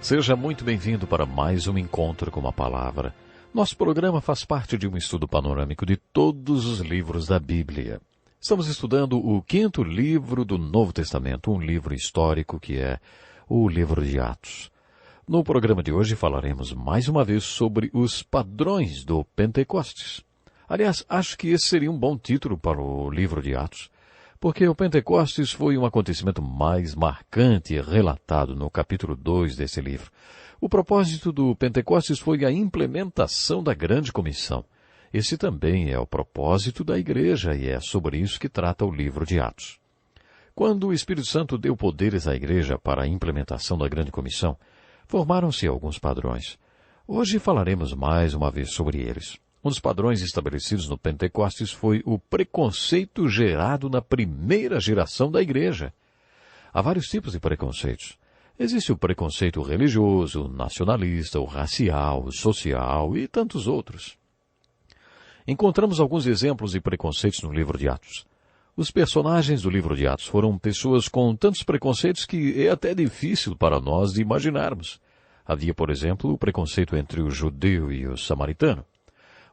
Seja muito bem-vindo para mais um encontro com a palavra. Nosso programa faz parte de um estudo panorâmico de todos os livros da Bíblia. Estamos estudando o 5º livro do Novo Testamento, um livro histórico que é o livro de Atos. No programa de hoje falaremos mais uma vez sobre os padrões do Pentecostes. Aliás, acho que esse seria um bom título para o livro de Atos, porque o Pentecostes foi um acontecimento mais marcante e relatado no capítulo 2 desse livro. O propósito do Pentecostes foi a implementação da grande comissão. Esse também é o propósito da igreja e é sobre isso que trata o livro de Atos. Quando o Espírito Santo deu poderes à igreja para a implementação da grande comissão, formaram-se alguns padrões. Hoje falaremos mais uma vez sobre eles. Um dos padrões estabelecidos no Pentecostes foi o preconceito gerado na primeira geração da igreja. Há vários tipos de preconceitos. Existe o preconceito religioso, o nacionalista, o racial, o social e tantos outros. Encontramos alguns exemplos de preconceitos no livro de Atos. Os personagens do livro de Atos foram pessoas com tantos preconceitos que é até difícil para nós de imaginarmos. Havia, por exemplo, o preconceito entre o judeu e o samaritano.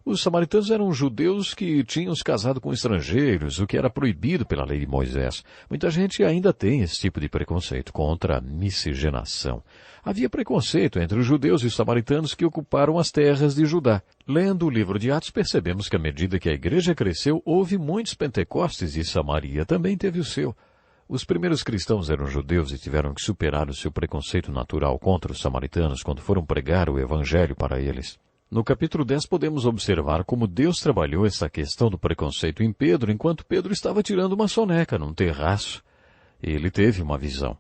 Os samaritanos eram judeus que tinham se casado com estrangeiros, o que era proibido pela lei de Moisés. Muita gente ainda tem esse tipo de preconceito contra a miscigenação. Havia preconceito entre os judeus e os samaritanos que ocuparam as terras de Judá. Lendo o livro de Atos, percebemos que à medida que a igreja cresceu, houve muitos pentecostes e Samaria também teve o seu. Os primeiros cristãos eram judeus e tiveram que superar o seu preconceito natural contra os samaritanos quando foram pregar o evangelho para eles. No capítulo 10 podemos observar como Deus trabalhou essa questão do preconceito em Pedro enquanto Pedro estava tirando uma soneca num terraço. Ele teve uma visão.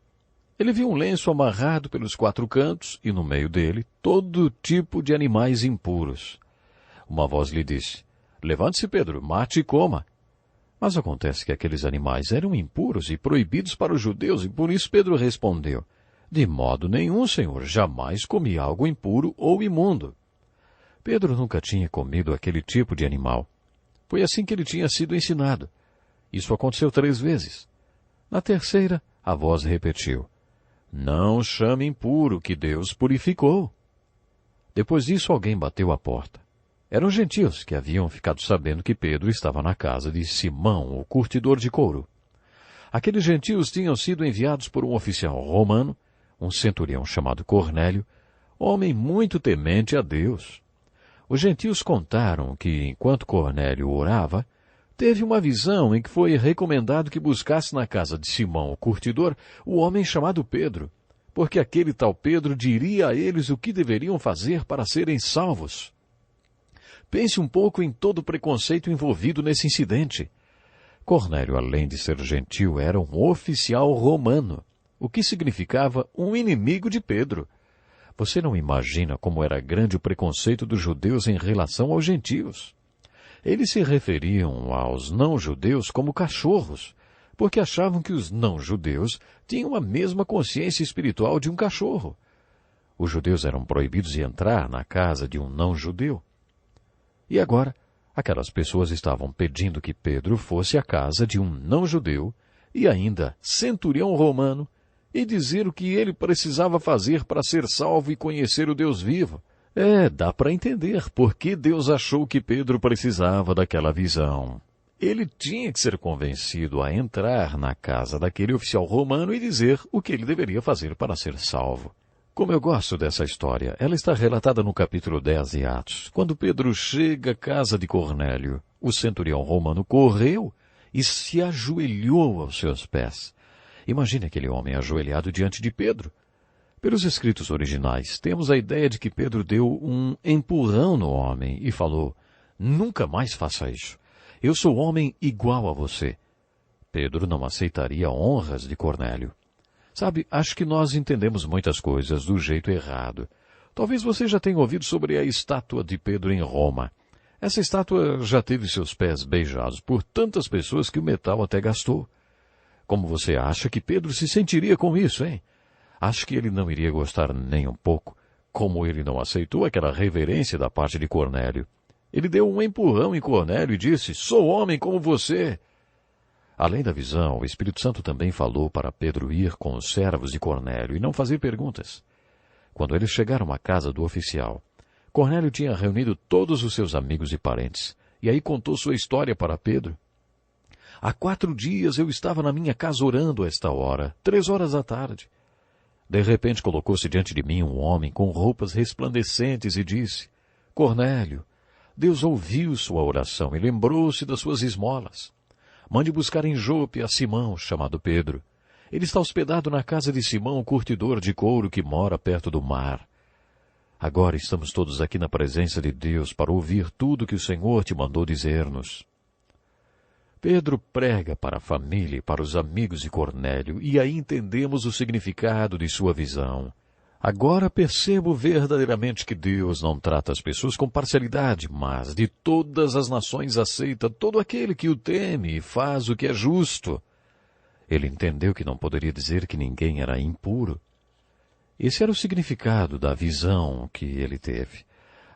Ele viu um lenço amarrado pelos 4 cantos e no meio dele todo tipo de animais impuros. Uma voz lhe disse: "Levante-se, Pedro, mate e coma." Mas acontece que aqueles animais eram impuros e proibidos para os judeus e por isso Pedro respondeu: "De modo nenhum, Senhor, jamais comi algo impuro ou imundo." Pedro nunca tinha comido aquele tipo de animal. Foi assim que ele tinha sido ensinado. Isso aconteceu 3 vezes. Na terceira, a voz repetiu: "Não chame impuro, que Deus purificou." Depois disso, alguém bateu à porta. Eram gentios que haviam ficado sabendo que Pedro estava na casa de Simão, o curtidor de couro. Aqueles gentios tinham sido enviados por um oficial romano, um centurião chamado Cornélio, homem muito temente a Deus. Os gentios contaram que, enquanto Cornélio orava, teve uma visão em que foi recomendado que buscasse na casa de Simão, o curtidor, o homem chamado Pedro, porque aquele tal Pedro diria a eles o que deveriam fazer para serem salvos. Pense um pouco em todo o preconceito envolvido nesse incidente. Cornélio, além de ser gentil, era um oficial romano, o que significava um inimigo de Pedro. Você não imagina como era grande o preconceito dos judeus em relação aos gentios. Eles se referiam aos não-judeus como cachorros, porque achavam que os não-judeus tinham a mesma consciência espiritual de um cachorro. Os judeus eram proibidos de entrar na casa de um não-judeu. E agora, aquelas pessoas estavam pedindo que Pedro fosse à casa de um não-judeu e ainda centurião romano, e dizer o que ele precisava fazer para ser salvo e conhecer o Deus vivo. Dá para entender por que Deus achou que Pedro precisava daquela visão. Ele tinha que ser convencido a entrar na casa daquele oficial romano e dizer o que ele deveria fazer para ser salvo. Como eu gosto dessa história, ela está relatada no capítulo 10 de Atos. Quando Pedro chega à casa de Cornélio, o centurião romano correu e se ajoelhou aos seus pés. Imagine aquele homem ajoelhado diante de Pedro. Pelos escritos originais, temos a ideia de que Pedro deu um empurrão no homem e falou: "Nunca mais faça isso. Eu sou homem igual a você." Pedro não aceitaria honras de Cornélio. Sabe, acho que nós entendemos muitas coisas do jeito errado. Talvez você já tenha ouvido sobre a estátua de Pedro em Roma. Essa estátua já teve seus pés beijados por tantas pessoas que o metal até gastou. Como você acha que Pedro se sentiria com isso, hein? Acho que ele não iria gostar nem um pouco, como ele não aceitou aquela reverência da parte de Cornélio. Ele deu um empurrão em Cornélio e disse: "Sou homem como você." Além da visão, o Espírito Santo também falou para Pedro ir com os servos de Cornélio e não fazer perguntas. Quando eles chegaram à casa do oficial, Cornélio tinha reunido todos os seus amigos e parentes, e aí contou sua história para Pedro. Há 4 dias eu estava na minha casa orando a esta hora, 3 horas da tarde. De repente colocou-se diante de mim um homem com roupas resplandecentes e disse, Cornélio, Deus ouviu sua oração e lembrou-se das suas esmolas. Mande buscar em Jope a Simão, chamado Pedro. Ele está hospedado na casa de Simão, o curtidor de couro que mora perto do mar. Agora estamos todos aqui na presença de Deus para ouvir tudo que o Senhor te mandou dizer-nos. Pedro prega para a família e para os amigos de Cornélio, e aí entendemos o significado de sua visão. Agora percebo verdadeiramente que Deus não trata as pessoas com parcialidade, mas de todas as nações aceita todo aquele que o teme e faz o que é justo. Ele entendeu que não poderia dizer que ninguém era impuro. Esse era o significado da visão que ele teve.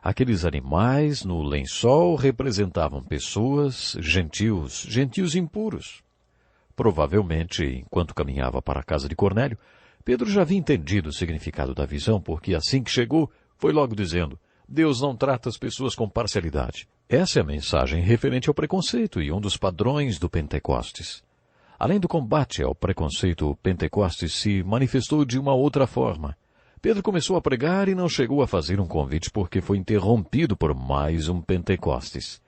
Aqueles animais no lençol representavam pessoas, gentios impuros. Provavelmente, enquanto caminhava para a casa de Cornélio, Pedro já havia entendido o significado da visão, porque assim que chegou, foi logo dizendo, Deus não trata as pessoas com parcialidade. Essa é a mensagem referente ao preconceito e um dos padrões do Pentecostes. Além do combate ao preconceito, o Pentecostes se manifestou de uma outra forma. Pedro começou a pregar e não chegou a fazer um convite porque foi interrompido por mais um Pentecostes.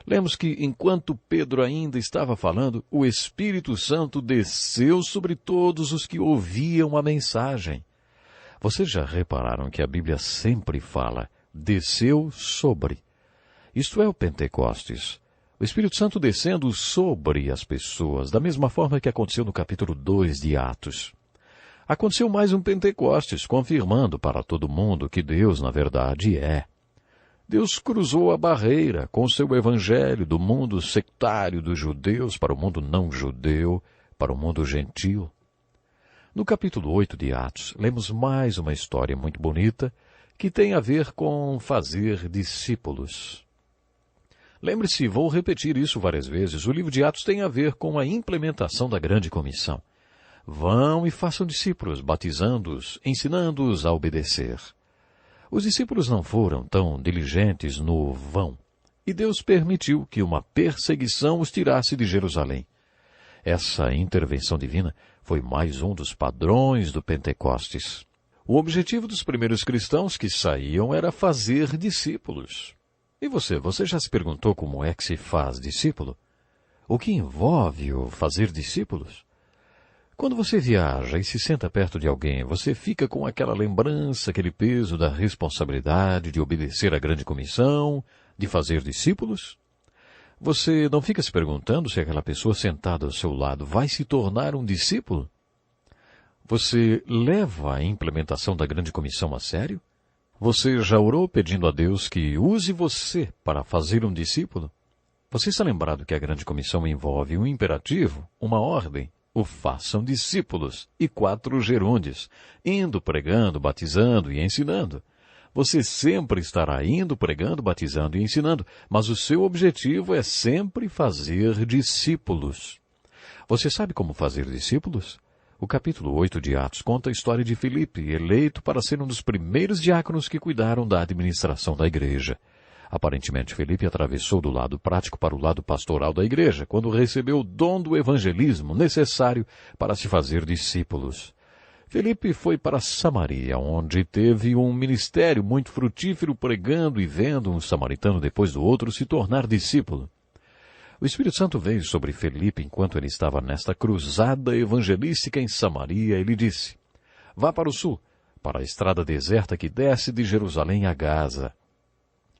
Lemos que, enquanto Pedro ainda estava falando, o Espírito Santo desceu sobre todos os que ouviam a mensagem. Vocês já repararam que a Bíblia sempre fala, desceu sobre. Isto é o Pentecostes. O Espírito Santo descendo sobre as pessoas, da mesma forma que aconteceu no capítulo 2 de Atos. Aconteceu mais um Pentecostes, confirmando para todo mundo que Deus, na verdade, é. Deus cruzou a barreira com o seu evangelho do mundo sectário dos judeus para o mundo não judeu, para o mundo gentil. No capítulo 8 de Atos, lemos mais uma história muito bonita que tem a ver com fazer discípulos. Lembre-se, vou repetir isso várias vezes, o livro de Atos tem a ver com a implementação da grande comissão. Vão e façam discípulos, batizando-os, ensinando-os a obedecer. Os discípulos não foram tão diligentes no vão, e Deus permitiu que uma perseguição os tirasse de Jerusalém. Essa intervenção divina foi mais um dos padrões do Pentecostes. O objetivo dos primeiros cristãos que saíam era fazer discípulos. E você já se perguntou como é que se faz discípulo? O que envolve o fazer discípulos? Quando você viaja e se senta perto de alguém, você fica com aquela lembrança, aquele peso da responsabilidade de obedecer à grande comissão, de fazer discípulos? Você não fica se perguntando se aquela pessoa sentada ao seu lado vai se tornar um discípulo? Você leva a implementação da grande comissão a sério? Você já orou pedindo a Deus que use você para fazer um discípulo? Você está lembrado que a grande comissão envolve um imperativo, uma ordem, o façam discípulos, e 4 gerúndios, indo, pregando, batizando e ensinando. Você sempre estará indo, pregando, batizando e ensinando, mas o seu objetivo é sempre fazer discípulos. Você sabe como fazer discípulos? O capítulo 8 de Atos conta a história de Filipe, eleito para ser um dos primeiros diáconos que cuidaram da administração da igreja. Aparentemente, Filipe atravessou do lado prático para o lado pastoral da igreja, quando recebeu o dom do evangelismo necessário para se fazer discípulos. Filipe foi para Samaria, onde teve um ministério muito frutífero, pregando e vendo um samaritano depois do outro se tornar discípulo. O Espírito Santo veio sobre Filipe enquanto ele estava nesta cruzada evangelística em Samaria. Ele disse, vá para o sul, para a estrada deserta que desce de Jerusalém a Gaza.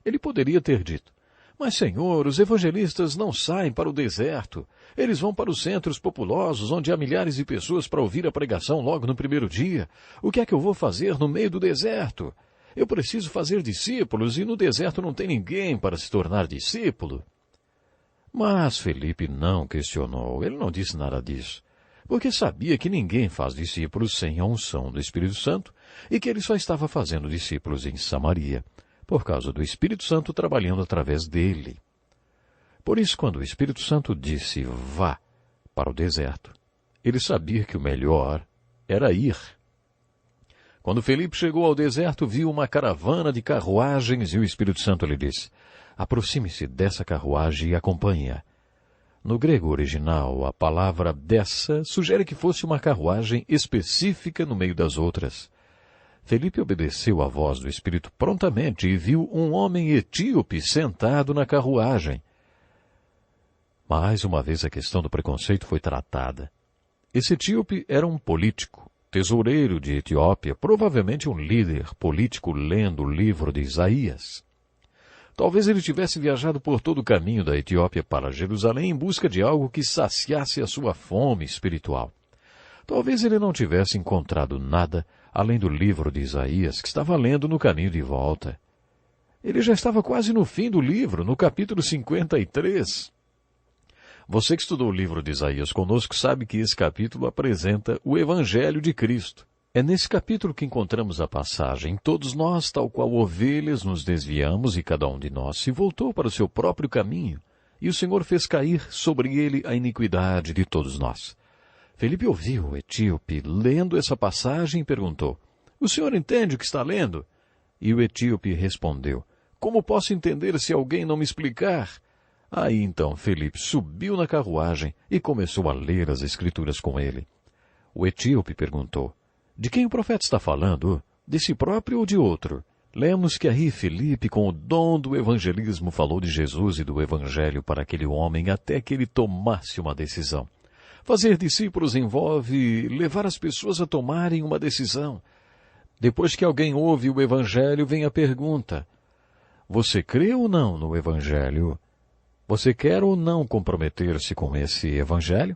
Ele poderia ter dito, mas Senhor, os evangelistas não saem para o deserto. Eles vão para os centros populosos, onde há milhares de pessoas para ouvir a pregação logo no primeiro dia. O que é que eu vou fazer no meio do deserto? Eu preciso fazer discípulos e no deserto não tem ninguém para se tornar discípulo. Mas Felipe não questionou, ele não disse nada disso, porque sabia que ninguém faz discípulos sem a unção do Espírito Santo e que ele só estava fazendo discípulos em Samaria, por causa do Espírito Santo trabalhando através dele. Por isso, quando o Espírito Santo disse, vá para o deserto, ele sabia que o melhor era ir. Quando Felipe chegou ao deserto, viu uma caravana de carruagens e o Espírito Santo lhe disse: aproxime-se dessa carruagem e acompanhe-a. No grego original, a palavra dessa sugere que fosse uma carruagem específica no meio das outras. Felipe obedeceu à voz do Espírito prontamente e viu um homem etíope sentado na carruagem. Mais uma vez a questão do preconceito foi tratada. Esse etíope era um político, tesoureiro de Etiópia, provavelmente um líder político lendo o livro de Isaías. Talvez ele tivesse viajado por todo o caminho da Etiópia para Jerusalém em busca de algo que saciasse a sua fome espiritual. Talvez ele não tivesse encontrado nada além do livro de Isaías que estava lendo no caminho de volta. Ele já estava quase no fim do livro, no capítulo 53. Você que estudou o livro de Isaías conosco sabe que esse capítulo apresenta o Evangelho de Cristo. É nesse capítulo que encontramos a passagem: todos nós, tal qual ovelhas, nos desviamos e cada um de nós se voltou para o seu próprio caminho, e o Senhor fez cair sobre ele a iniquidade de todos nós. Felipe ouviu o etíope lendo essa passagem e perguntou: o senhor entende o que está lendo? E o etíope respondeu: como posso entender se alguém não me explicar? Aí então Felipe subiu na carruagem e começou a ler as Escrituras com ele. O etíope perguntou: de quem o profeta está falando? De si próprio ou de outro? Lemos que aí Felipe, com o dom do evangelismo, falou de Jesus e do Evangelho para aquele homem até que ele tomasse uma decisão. Fazer discípulos envolve levar as pessoas a tomarem uma decisão. Depois que alguém ouve o Evangelho, vem a pergunta: você crê ou não no Evangelho? Você quer ou não comprometer-se com esse Evangelho?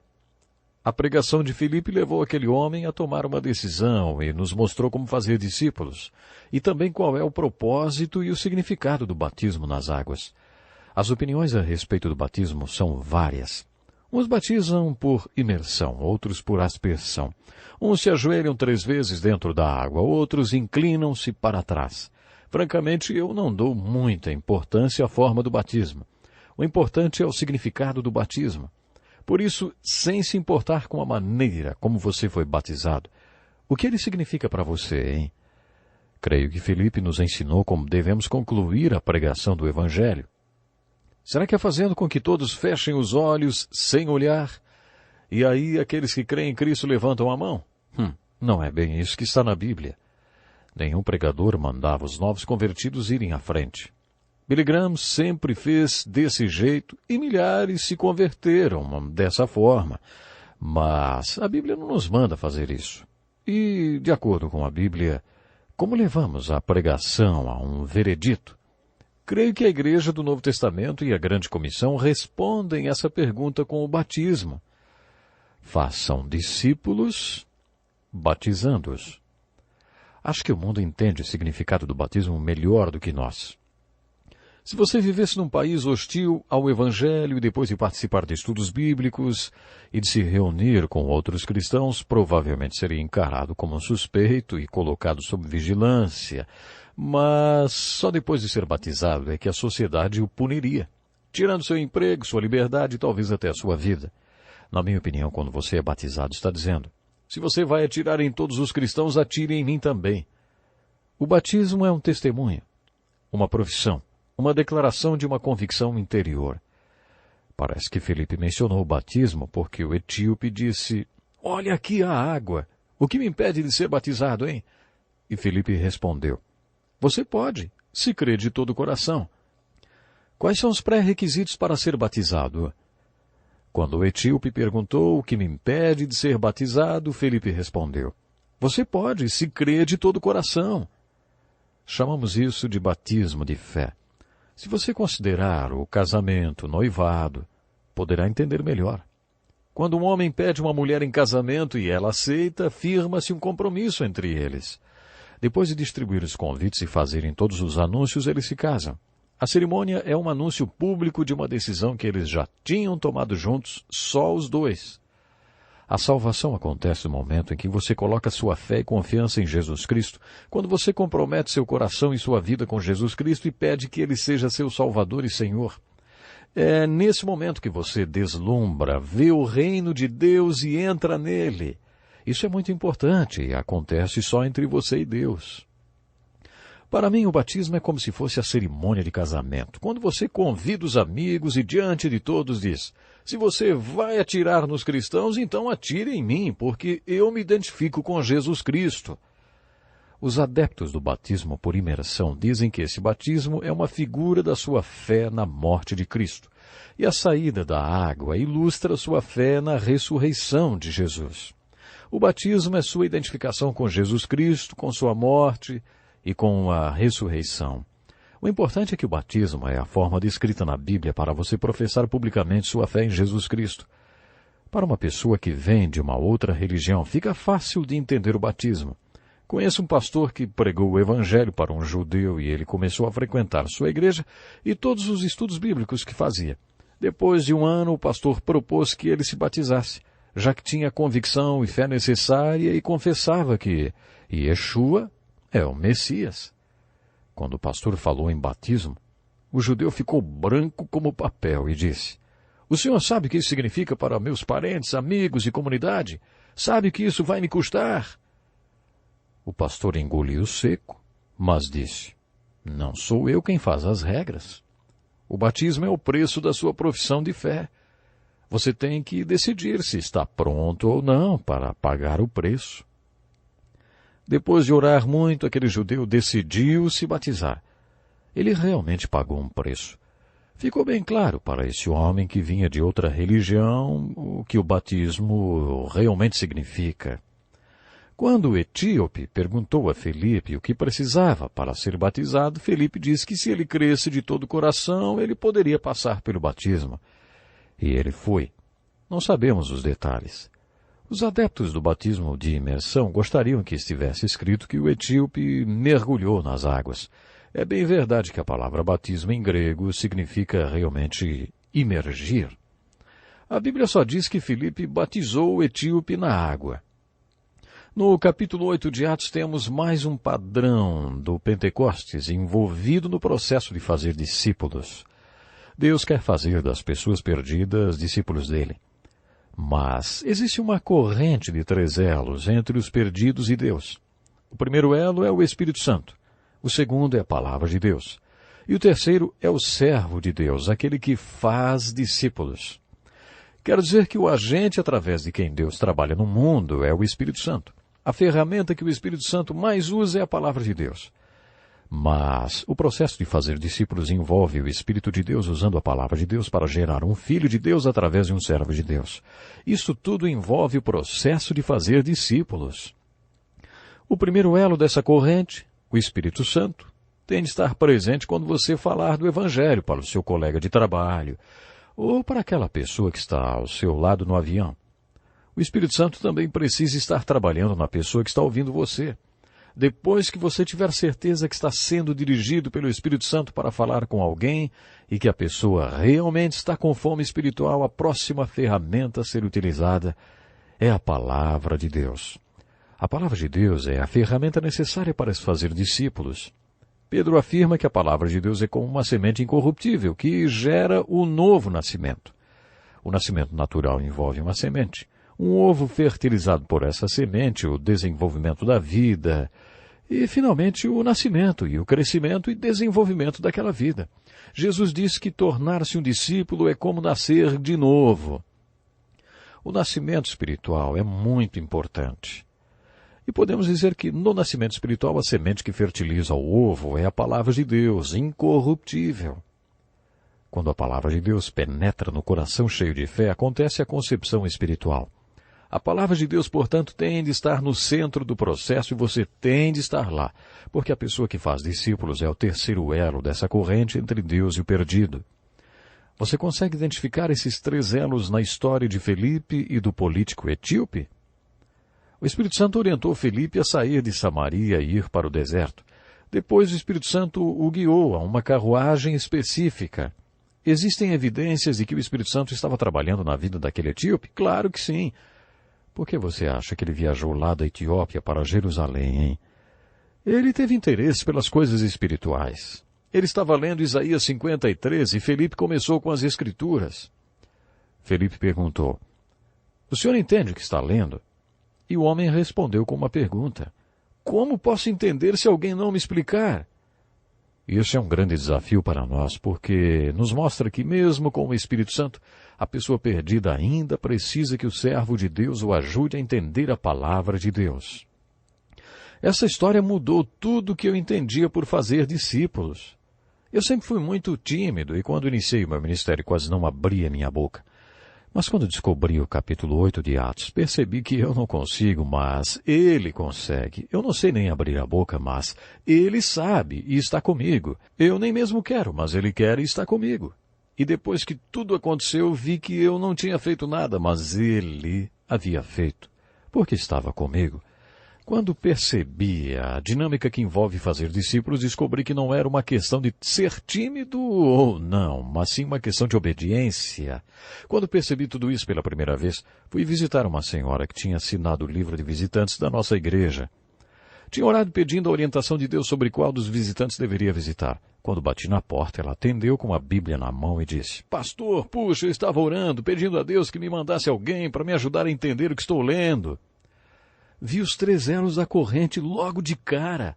A pregação de Filipe levou aquele homem a tomar uma decisão e nos mostrou como fazer discípulos, e também qual é o propósito e o significado do batismo nas águas. As opiniões a respeito do batismo são várias. Uns batizam por imersão, outros por aspersão. Uns se ajoelham 3 vezes dentro da água, outros inclinam-se para trás. Francamente, eu não dou muita importância à forma do batismo. O importante é o significado do batismo. Por isso, sem se importar com a maneira como você foi batizado, o que ele significa para você, hein? Creio que Felipe nos ensinou como devemos concluir a pregação do Evangelho. Será que é fazendo com que todos fechem os olhos sem olhar? E aí aqueles que creem em Cristo levantam a mão? Não é bem isso que está na Bíblia. Nenhum pregador mandava os novos convertidos irem à frente. Billy Graham sempre fez desse jeito e milhares se converteram dessa forma. Mas a Bíblia não nos manda fazer isso. E, de acordo com a Bíblia, como levamos a pregação a um veredito? Creio que a Igreja do Novo Testamento e a Grande Comissão respondem essa pergunta com o batismo. Façam discípulos, batizando-os. Acho que o mundo entende o significado do batismo melhor do que nós. Se você vivesse num país hostil ao Evangelho e depois de participar de estudos bíblicos e de se reunir com outros cristãos, provavelmente seria encarado como um suspeito e colocado sob vigilância. Mas só depois de ser batizado é que a sociedade o puniria, tirando seu emprego, sua liberdade e talvez até a sua vida. Na minha opinião, quando você é batizado, está dizendo: se você vai atirar em todos os cristãos, atire em mim também. O batismo é um testemunho, uma profissão, uma declaração de uma convicção interior. Parece que Felipe mencionou o batismo porque o etíope disse: olha aqui a água, o que me impede de ser batizado, hein? E Felipe respondeu: você pode, se crê de todo o coração. Quais são os pré-requisitos para ser batizado? Quando o etíope perguntou o que me impede de ser batizado, Felipe respondeu: você pode, se crê de todo o coração. Chamamos isso de batismo de fé. Se você considerar o casamento, noivado, poderá entender melhor. Quando um homem pede uma mulher em casamento e ela aceita, firma-se um compromisso entre eles. Depois de distribuir os convites e fazerem todos os anúncios, eles se casam. A cerimônia é um anúncio público de uma decisão que eles já tinham tomado juntos, só os dois. A salvação acontece no momento em que você coloca sua fé e confiança em Jesus Cristo, quando você compromete seu coração e sua vida com Jesus Cristo e pede que Ele seja seu Salvador e Senhor. É nesse momento que você deslumbra, vê o reino de Deus e entra nele. Isso é muito importante e acontece só entre você e Deus. Para mim, o batismo é como se fosse a cerimônia de casamento. Quando você convida os amigos e diante de todos diz: se você vai atirar nos cristãos, então atire em mim, porque eu me identifico com Jesus Cristo. Os adeptos do batismo por imersão dizem que esse batismo é uma figura da sua fé na morte de Cristo. E a saída da água ilustra sua fé na ressurreição de Jesus. O batismo é sua identificação com Jesus Cristo, com sua morte e com a ressurreição. O importante é que o batismo é a forma descrita na Bíblia para você professar publicamente sua fé em Jesus Cristo. Para uma pessoa que vem de uma outra religião, fica fácil de entender o batismo. Conheço um pastor que pregou o Evangelho para um judeu e ele começou a frequentar sua igreja e todos os estudos bíblicos que fazia. Depois de um ano, o pastor propôs que ele se batizasse, já que tinha convicção e fé necessária e confessava que Yeshua é o Messias. Quando o pastor falou em batismo, o judeu ficou branco como papel e disse: o senhor sabe o que isso significa para meus parentes, amigos e comunidade? Sabe que isso vai me custar? O pastor engoliu seco, mas disse: não sou eu quem faz as regras. O batismo é o preço da sua profissão de fé. Você tem que decidir se está pronto ou não para pagar o preço. Depois de orar muito, aquele judeu decidiu se batizar. Ele realmente pagou um preço. Ficou bem claro para esse homem que vinha de outra religião o que o batismo realmente significa. Quando o etíope perguntou a Felipe o que precisava para ser batizado, Felipe disse que se ele cresce de todo o coração, ele poderia passar pelo batismo. E ele foi. Não sabemos os detalhes. Os adeptos do batismo de imersão gostariam que estivesse escrito que o etíope mergulhou nas águas. É bem verdade que a palavra batismo em grego significa realmente imergir. A Bíblia só diz que Filipe batizou o etíope na água. No capítulo 8 de Atos temos mais um padrão do Pentecostes envolvido no processo de fazer discípulos. Deus quer fazer das pessoas perdidas discípulos dele. Mas existe uma corrente de 3 elos entre os perdidos e Deus. O primeiro elo é o Espírito Santo. O segundo é a Palavra de Deus. E o terceiro é o servo de Deus, aquele que faz discípulos. Quero dizer que o agente através de quem Deus trabalha no mundo é o Espírito Santo. A ferramenta que o Espírito Santo mais usa é a Palavra de Deus. Mas o processo de fazer discípulos envolve o Espírito de Deus usando a Palavra de Deus para gerar um filho de Deus através de um servo de Deus. Isso tudo envolve o processo de fazer discípulos. O primeiro elo dessa corrente, o Espírito Santo, tem de estar presente quando você falar do Evangelho para o seu colega de trabalho ou para aquela pessoa que está ao seu lado no avião. O Espírito Santo também precisa estar trabalhando na pessoa que está ouvindo você. Depois que você tiver certeza que está sendo dirigido pelo Espírito Santo para falar com alguém e que a pessoa realmente está com fome espiritual, a próxima ferramenta a ser utilizada é a Palavra de Deus. A Palavra de Deus é a ferramenta necessária para se fazer discípulos. Pedro afirma que a Palavra de Deus é como uma semente incorruptível que gera o novo nascimento. O nascimento natural envolve uma semente. Um ovo fertilizado por essa semente, o desenvolvimento da vida e, finalmente, o nascimento e o crescimento e desenvolvimento daquela vida. Jesus disse que tornar-se um discípulo é como nascer de novo. O nascimento espiritual é muito importante. E podemos dizer que no nascimento espiritual a semente que fertiliza o ovo é a palavra de Deus, incorruptível. Quando a palavra de Deus penetra no coração cheio de fé, acontece a concepção espiritual. A palavra de Deus, portanto, tem de estar no centro do processo e você tem de estar lá, porque a pessoa que faz discípulos é o terceiro elo dessa corrente entre Deus e o perdido. Você consegue identificar esses 3 elos na história de Felipe e do político etíope? O Espírito Santo orientou Felipe a sair de Samaria e ir para o deserto. Depois o Espírito Santo o guiou a uma carruagem específica. Existem evidências de que o Espírito Santo estava trabalhando na vida daquele etíope? Claro que sim. Por que você acha que ele viajou lá da Etiópia para Jerusalém, hein? Ele teve interesse pelas coisas espirituais. Ele estava lendo Isaías 53 e Felipe começou com as Escrituras. Felipe perguntou: o senhor entende o que está lendo? E o homem respondeu com uma pergunta: como posso entender se alguém não me explicar? Isso é um grande desafio para nós, porque nos mostra que mesmo com o Espírito Santo, a pessoa perdida ainda precisa que o servo de Deus o ajude a entender a palavra de Deus. Essa história mudou tudo o que eu entendia por fazer discípulos. Eu sempre fui muito tímido e quando iniciei o meu ministério quase não abria minha boca. Mas quando descobri o capítulo 8 de Atos, percebi que eu não consigo, mas ele consegue. Eu não sei nem abrir a boca, mas ele sabe e está comigo. Eu nem mesmo quero, mas ele quer e está comigo. E depois que tudo aconteceu, vi que eu não tinha feito nada, mas ele havia feito, porque estava comigo. Quando percebi a dinâmica que envolve fazer discípulos, descobri que não era uma questão de ser tímido ou não, mas sim uma questão de obediência. Quando percebi tudo isso pela primeira vez, fui visitar uma senhora que tinha assinado o livro de visitantes da nossa igreja. Tinha orado pedindo a orientação de Deus sobre qual dos visitantes deveria visitar. Quando bati na porta, ela atendeu com a Bíblia na mão e disse: Pastor, puxa, eu estava orando, pedindo a Deus que me mandasse alguém para me ajudar a entender o que estou lendo. Vi os 3 elos da corrente logo de cara.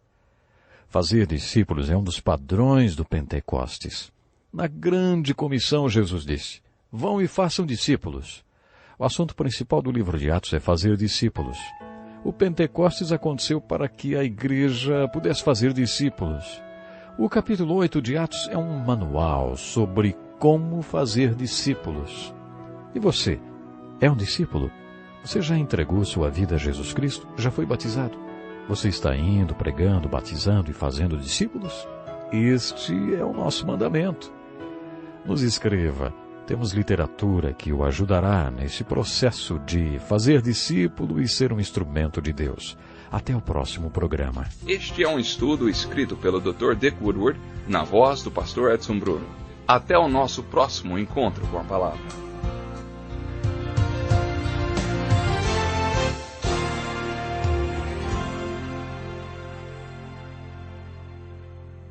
Fazer discípulos é um dos padrões do Pentecostes. Na grande comissão, Jesus disse: vão e façam discípulos. O assunto principal do livro de Atos é fazer discípulos. O Pentecostes aconteceu para que a igreja pudesse fazer discípulos. O capítulo 8 de Atos é um manual sobre como fazer discípulos. E você, é um discípulo? Você já entregou sua vida a Jesus Cristo? Já foi batizado? Você está indo, pregando, batizando e fazendo discípulos? Este é o nosso mandamento. Nos escreva. Temos literatura que o ajudará nesse processo de fazer discípulo e ser um instrumento de Deus. Até o próximo programa. Este é um estudo escrito pelo Dr. Dick Woodward, na voz do pastor Edson Bruno. Até o nosso próximo encontro com a palavra.